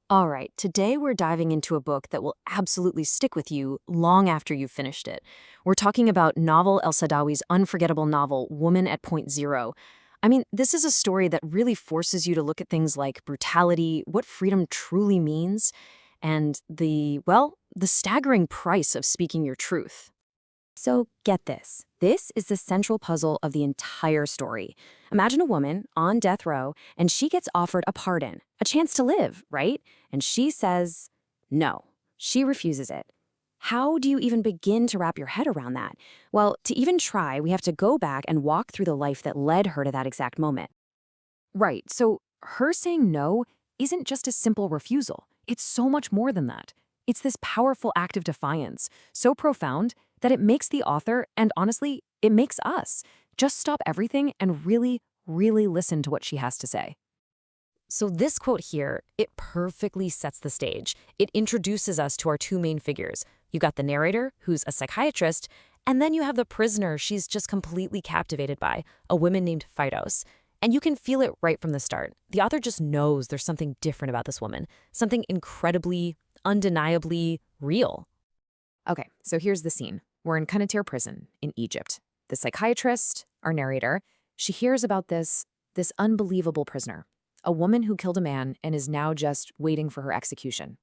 All right, today we're diving into a book that will absolutely stick with you long after you've finished it. We're talking about Nawal El Saadawi's unforgettable novel, Woman at Point Zero. I mean, this is a story that really forces you to look at things like brutality, what freedom truly means, and the staggering price of speaking your truth. So get this. This is the central puzzle of the entire story. Imagine a woman on death row, and she gets offered a pardon, a chance to live, right? And she says no. She refuses it. How do you even begin to wrap your head around that? Well, to even try, we have to go back and walk through the life that led her to that exact moment. Right, so her saying no isn't just a simple refusal. It's so much more than that. It's this powerful act of defiance, so profound that it makes the author, and honestly, it makes us, just stop everything and really, really listen to what she has to say. So this quote here, it perfectly sets the stage. It introduces us to our two main figures. You got the narrator, who's a psychiatrist, and then you have the prisoner she's just completely captivated by, a woman named Firdaus. And you can feel it right from the start. The author just knows there's something different about this woman, something incredibly, undeniably real. Okay, so here's the scene. We're in Qanatir prison in Egypt. The psychiatrist, our narrator, she hears about this unbelievable prisoner, a woman who killed a man and is now just waiting for her execution.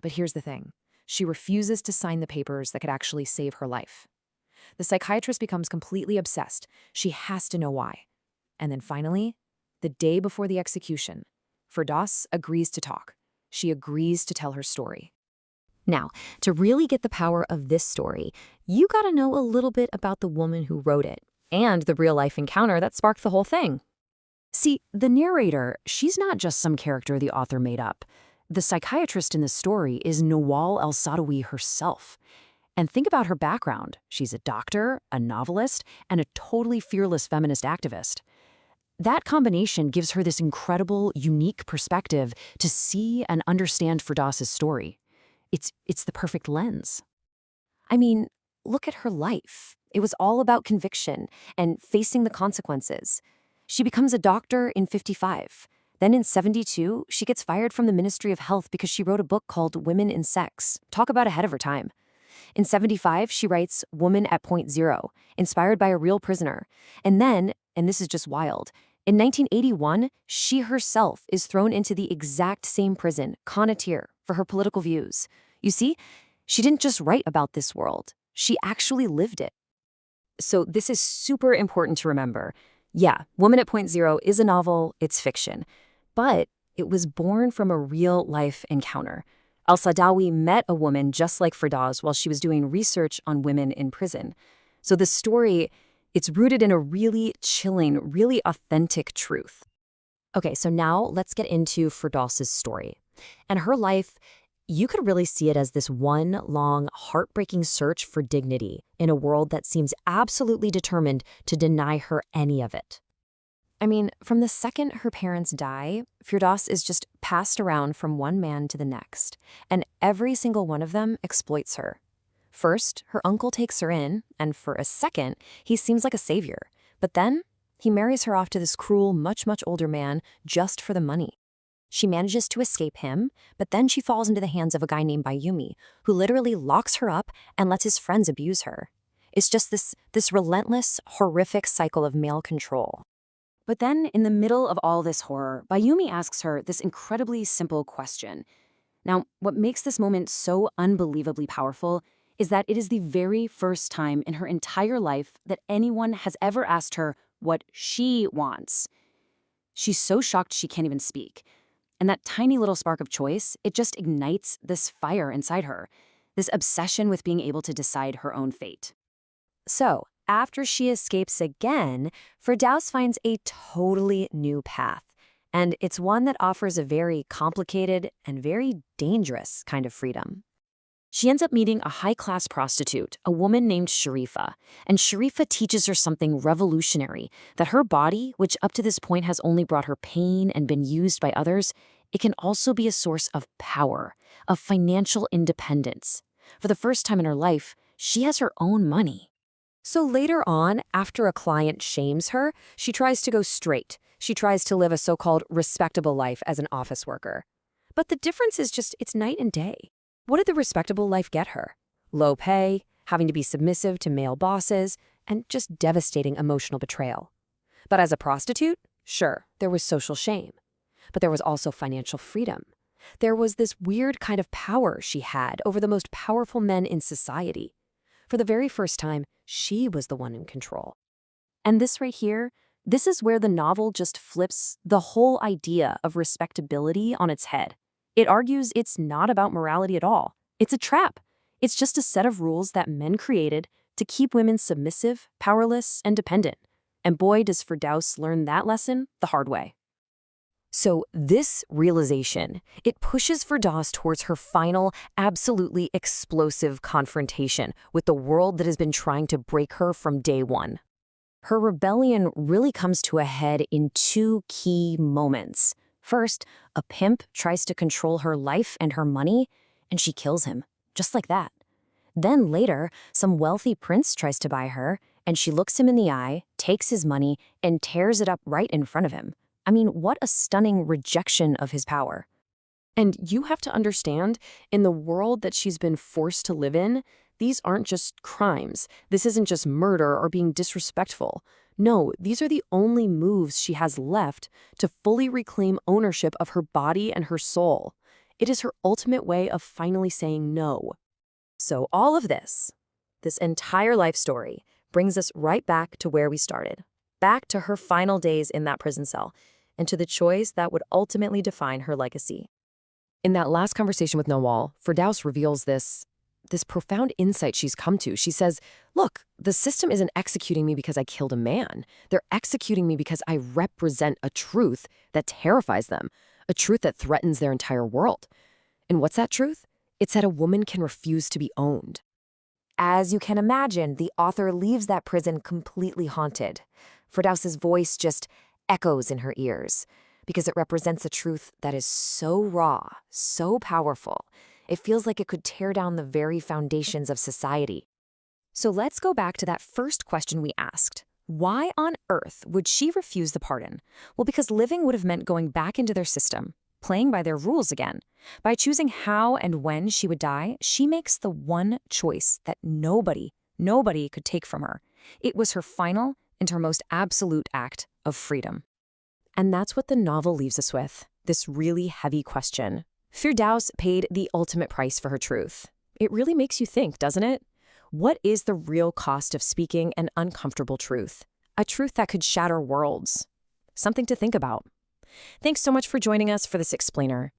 But here's the thing. She refuses to sign the papers that could actually save her life. The psychiatrist becomes completely obsessed. She has to know why. And then finally, the day before the execution, Firdaus agrees to talk. She agrees to tell her story. Now, to really get the power of this story, you gotta know a little bit about the woman who wrote it and the real-life encounter that sparked the whole thing. See, the narrator, she's not just some character the author made up. The psychiatrist in the story is Nawal El Saadawi herself. And think about her background. She's a doctor, a novelist, and a totally fearless feminist activist. That combination gives her this incredible, unique perspective to see and understand Firdaus's story. It's the perfect lens. I mean, look at her life. It was all about conviction and facing the consequences. She becomes a doctor in 55. Then in 72, she gets fired from the Ministry of Health because she wrote a book called Women in Sex. Talk about ahead of her time. In 75, she writes Woman at Point Zero, inspired by a real prisoner. And then, and this is just wild, in 1981, she herself is thrown into the exact same prison, Qanatir, for her political views. You see, she didn't just write about this world. She actually lived it. So this is super important to remember. Yeah, Woman at Point Zero is a novel, it's fiction. But it was born from a real-life encounter. Al-Saadawi met a woman just like Firdaus while she was doing research on women in prison. So the story, it's rooted in a really chilling, really authentic truth. Okay, so now let's get into Firdaus's story. And her life, you could really see it as this one long, heartbreaking search for dignity in a world that seems absolutely determined to deny her any of it. I mean, from the second her parents die, Firdaus is just passed around from one man to the next, and every single one of them exploits her. First, her uncle takes her in, and for a second, he seems like a savior. But then, he marries her off to this cruel, much, much older man just for the money. She manages to escape him, but then she falls into the hands of a guy named Bayumi, who literally locks her up and lets his friends abuse her. It's just this relentless, horrific cycle of male control. But then, in the middle of all this horror, Bayumi asks her this incredibly simple question. Now, what makes this moment so unbelievably powerful is that it is the very first time in her entire life that anyone has ever asked her what she wants. She's so shocked she can't even speak. And that tiny little spark of choice, it just ignites this fire inside her, this obsession with being able to decide her own fate. So, after she escapes again, Firdaus finds a totally new path. And it's one that offers a very complicated and very dangerous kind of freedom. She ends up meeting a high-class prostitute, a woman named Sharifa. And Sharifa teaches her something revolutionary, that her body, which up to this point has only brought her pain and been used by others, it can also be a source of power, of financial independence. For the first time in her life, she has her own money. So later on, after a client shames her, she tries to go straight. She tries to live a so-called respectable life as an office worker. But the difference is just it's night and day. What did the respectable life get her? Low pay, having to be submissive to male bosses, and just devastating emotional betrayal. But as a prostitute, sure, there was social shame. But there was also financial freedom. There was this weird kind of power she had over the most powerful men in society. For the very first time, she was the one in control. And this right here, this is where the novel just flips the whole idea of respectability on its head. It argues it's not about morality at all. It's a trap. It's just a set of rules that men created to keep women submissive, powerless, and dependent. And boy, does Firdaus learn that lesson the hard way. So this realization, it pushes Firdaus towards her final, absolutely explosive confrontation with the world that has been trying to break her from day one. Her rebellion really comes to a head in two key moments. First, a pimp tries to control her life and her money, and she kills him, just like that. Then later, some wealthy prince tries to buy her, and she looks him in the eye, takes his money, and tears it up right in front of him. I mean, what a stunning rejection of his power. And you have to understand, in the world that she's been forced to live in, these aren't just crimes. This isn't just murder or being disrespectful. No, these are the only moves she has left to fully reclaim ownership of her body and her soul. It is her ultimate way of finally saying no. So all of this entire life story, brings us right back to where we started. Back to her final days in that prison cell, and to the choice that would ultimately define her legacy. In that last conversation with Nawal, Firdaus reveals this profound insight she's come to. She says, look, the system isn't executing me because I killed a man. They're executing me because I represent a truth that terrifies them, a truth that threatens their entire world. And what's that truth? It's that a woman can refuse to be owned. As you can imagine, the author leaves that prison completely haunted. Firdaus's voice just echoes in her ears, because it represents a truth that is so raw, so powerful, it feels like it could tear down the very foundations of society. So let's go back to that first question we asked. Why on earth would she refuse the pardon? Well, because living would have meant going back into their system, playing by their rules again. By choosing how and when she would die, she makes the one choice that nobody could take from her. It was her final and her most absolute act of freedom. And that's what the novel leaves us with, this really heavy question. Firdaus paid the ultimate price for her truth. It really makes you think, doesn't it? What is the real cost of speaking an uncomfortable truth? A truth that could shatter worlds. Something to think about. Thanks so much for joining us for this explainer.